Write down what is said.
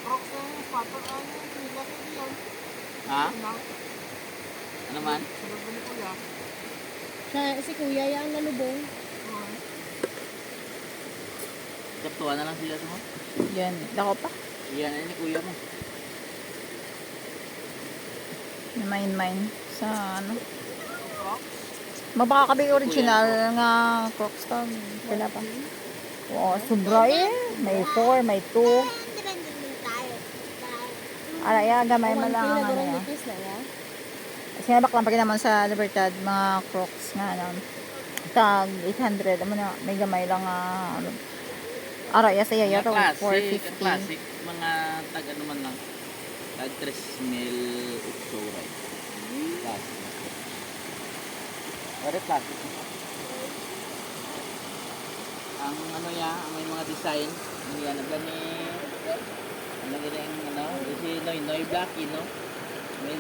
Crocs na yung pato. Ano yung pila sa diyan? Ha? Ano man? Sunod ba ni Kuya? Si Kuya yung nalubong. Kaptuan na lang sila sa mo. Yan, dako pa. Iyan na ni kuya mo. Main sa ano. Mabaka original nga Crocs to. Pila pa. Oo, sobra eh. May 4, may 2. Araya, gamay mo lang ang ano yan. Sinabak lang pag naman sa Libertad, mga Crocs nga ano. Tag 800. Ano na, may gamay lang ano. Araya sa yaya to, 450. Classic. Mga tag ano man lang. Tag 3,000 utso right. Classic. Very classic. Ang ano ya, may mga design. Ang yan, gani. Ano gani ang ano, si Noy Blacky, no? May